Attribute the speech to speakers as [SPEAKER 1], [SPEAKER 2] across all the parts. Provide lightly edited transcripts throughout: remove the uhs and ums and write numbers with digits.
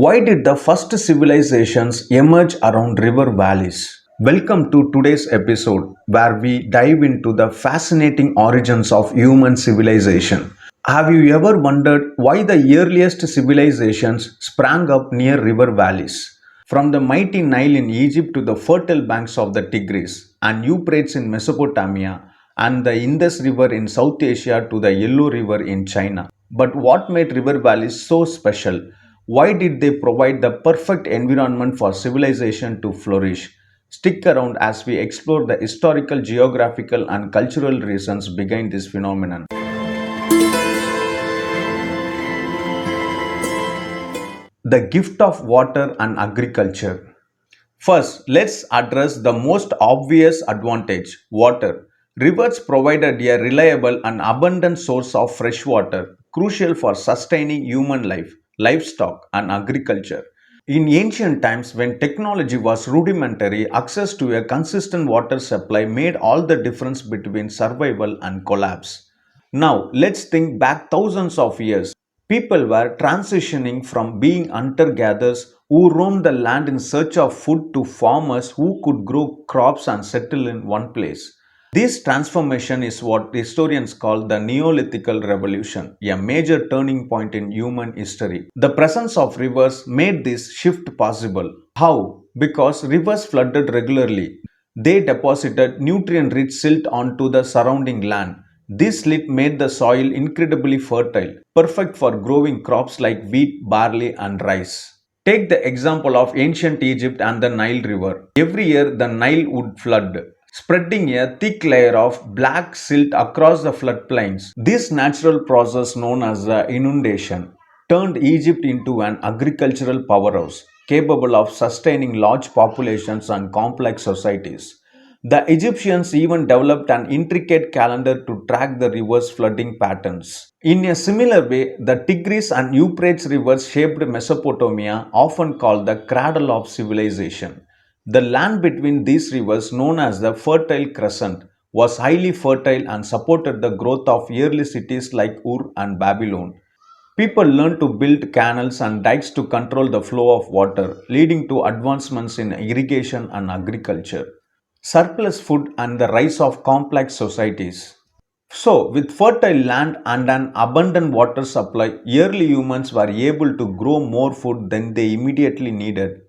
[SPEAKER 1] Why did the first civilizations emerge around river valleys? Welcome to today's episode where we dive into the fascinating origins of human civilization. Have you ever wondered why the earliest civilizations sprang up near river valleys? From the mighty Nile in Egypt to the fertile banks of the Tigris and Euphrates in Mesopotamia and the Indus River in South Asia to the Yellow River in China. But what made river valleys so special? Why did they provide the perfect environment for civilization to flourish? Stick around as we explore the historical, geographical, and cultural reasons behind this phenomenon. The gift of water and agriculture. First, let's address the most obvious advantage water. Rivers provided a reliable and abundant source of fresh water, crucial for sustaining human life, livestock, and agriculture. In ancient times, when technology was rudimentary, access to a consistent water supply made all the difference between survival and collapse. Now, let's think back thousands of years. People were transitioning from being hunter gatherers who roamed the land in search of food to farmers who could grow crops and settle in one place. This transformation is what historians call the Neolithical Revolution, a major turning point in human history. The presence of rivers made this shift possible. How? Because rivers flooded regularly. They deposited nutrient rich silt onto the surrounding land. This silt made the soil incredibly fertile, perfect for growing crops like wheat, barley, and rice. Take the example of ancient Egypt and the Nile River. Every year, the Nile would flood, spreading a thick layer of black silt across the floodplains. This natural process, known as the inundation, turned Egypt into an agricultural powerhouse, capable of sustaining large populations and complex societies. The Egyptians even developed an intricate calendar to track the river's flooding patterns. In a similar way, the Tigris and Euphrates rivers shaped Mesopotamia, often called the cradle of civilization. The land between these rivers, known as the Fertile Crescent, was highly fertile and supported the growth of early cities like Ur and Babylon. People learned to build canals and dikes to control the flow of water, leading to advancements in irrigation and agriculture. Surplus food and the rise of complex societies. So, with fertile land and an abundant water supply, early humans were able to grow more food than they immediately needed.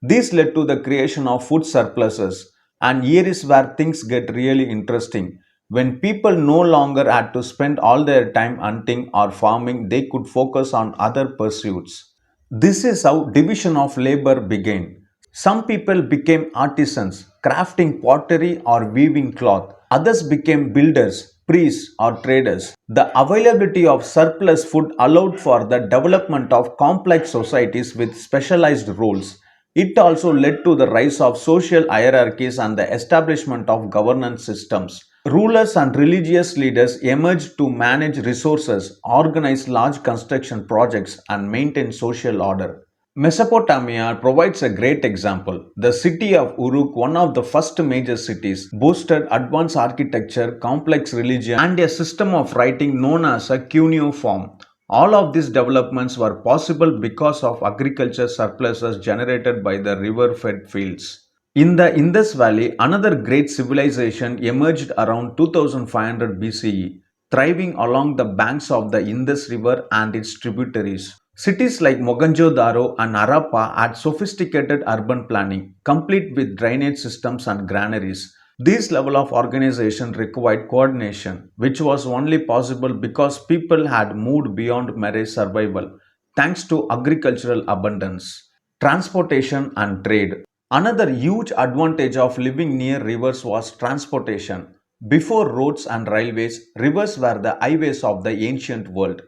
[SPEAKER 1] This led to the creation of food surpluses, and here is where things get really interesting. When people no longer had to spend all their time hunting or farming, they could focus on other pursuits. This is how division of labor began. Some people became artisans, crafting pottery or weaving cloth. Others became builders, priests, or traders. The availability of surplus food allowed for the development of complex societies with specialized roles. It also led to the rise of social hierarchies and the establishment of governance systems. Rulers and religious leaders emerged to manage resources, organize large construction projects, and maintain social order. Mesopotamia provides a great example. The city of Uruk, one of the first major cities, boasted advanced architecture, complex religion, and a system of writing known as a cuneiform. All of these developments were possible because of agriculture surpluses generated by the river fed fields. In the Indus Valley, another great civilization emerged around 2500 BCE, thriving along the banks of the Indus River and its tributaries. Cities like Mohenjo-daro and Harappa had sophisticated urban planning, complete with drainage systems and granaries. This level of organization required coordination, which was only possible because people had moved beyond mere survival, thanks to agricultural abundance. Transportation and trade. Another huge advantage of living near rivers was transportation. Before roads and railways, rivers were the highways of the ancient world.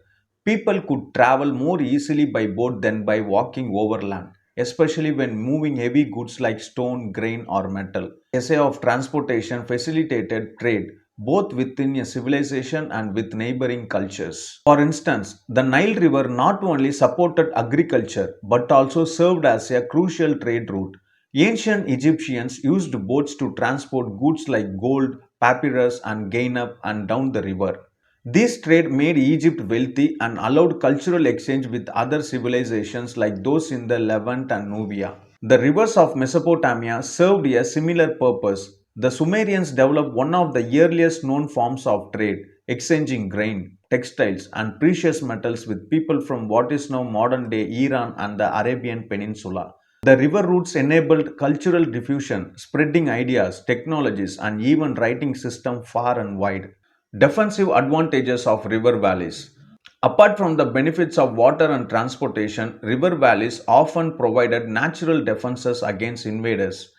[SPEAKER 1] People could travel more easily by boat than by walking overland, especially when moving heavy goods like stone, grain, or metal. Essay of transportation facilitated trade both within a civilization and with neighboring cultures. For instance, the Nile River not only supported agriculture but also served as a crucial trade route. Ancient Egyptians used boats to transport goods like gold, papyrus, and grain up and down the river. This trade made Egypt wealthy and allowed cultural exchange with other civilizations like those in the Levant and Nubia. The rivers of Mesopotamia served a similar purpose. The Sumerians developed one of the earliest known forms of trade, exchanging grain, textiles, and precious metals with people from what is now modern day Iran and the Arabian Peninsula. The river routes enabled cultural diffusion, spreading ideas, technologies, and even writing system far and wide. Defensive advantages of river valleys. Apart from the benefits of water and transportation, river valleys often provided natural defenses against invaders.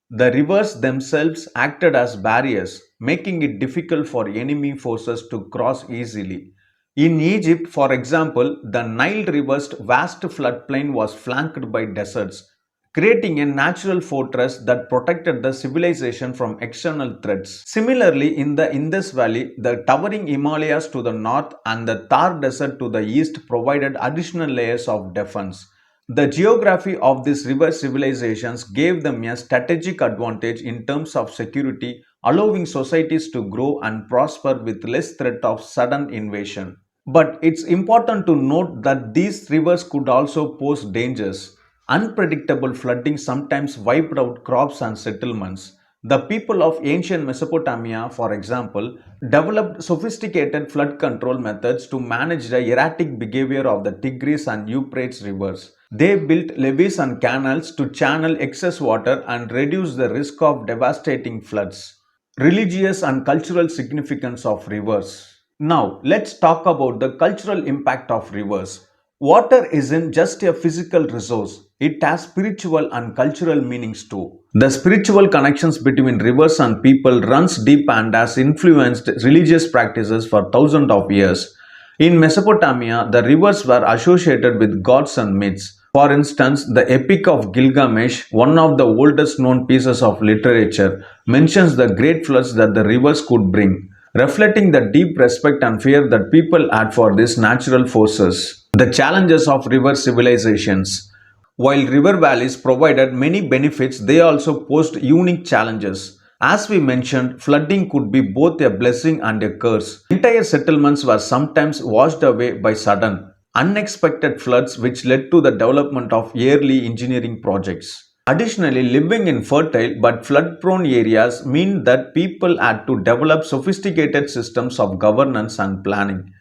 [SPEAKER 1] The rivers themselves acted as barriers, making it difficult for enemy forces to cross easily. In Egypt, for example, the Nile River's vast floodplain was flanked by deserts, creating a natural fortress that protected the civilization from external threats. Similarly, in the Indus Valley, the towering Himalayas to the north and the Thar Desert to the east provided additional layers of defense. The geography of these river civilizations gave them a strategic advantage in terms of security, allowing societies to grow and prosper with less threat of sudden invasion. But it's important to note that these rivers could also pose dangers. Unpredictable flooding sometimes wiped out crops and settlements. The people of ancient Mesopotamia, for example, developed sophisticated flood control methods to manage the erratic behavior of the Tigris and Euphrates rivers. They built levees and canals to channel excess water and reduce the risk of devastating floods. Religious and cultural significance of rivers. Now, let's talk about the cultural impact of rivers. Water isn't just a physical resource, it has spiritual and cultural meanings too. The spiritual connections between rivers and people runs deep and has influenced religious practices for thousands of years. In Mesopotamia, the rivers were associated with gods and myths. For instance, the Epic of Gilgamesh, one of the oldest known pieces of literature, mentions the great floods that the rivers could bring, reflecting the deep respect and fear that people had for these natural forces. The challenges of river civilizations. While river valleys provided many benefits, they also posed unique challenges. As we mentioned, flooding could be both a blessing and a curse. Entire settlements were sometimes washed away by sudden, unexpected floods, which led to the development of early engineering projects. Additionally, living in fertile but flood prone areas mean that people had to develop sophisticated systems of governance and planning.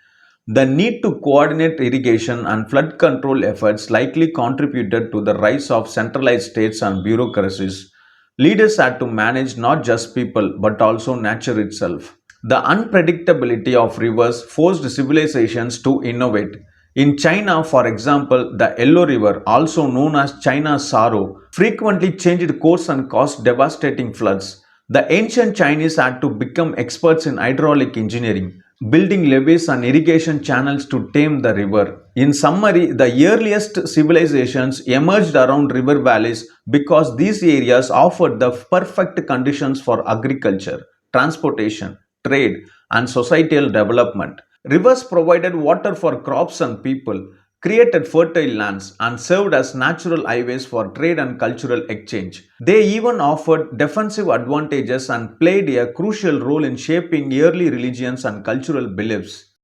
[SPEAKER 1] The need to coordinate irrigation and flood control efforts likely contributed to the rise of centralized states and bureaucracies. Leaders had to manage not just people but also nature itself. The unpredictability of rivers forced civilizations to innovate. In China, for example, the Yellow River, also known as China's Sorrow, frequently changed course and caused devastating floods. The ancient Chinese had to become experts in hydraulic engineering, building levees and irrigation channels to tame the river. In summary, the earliest civilizations emerged around river valleys because these areas offered the perfect conditions for agriculture, transportation, trade, and societal development. Rivers provided water for crops and people, created fertile lands, and served as natural highways for trade and cultural exchange. They even offered defensive advantages and played a crucial role in shaping early religions and cultural beliefs.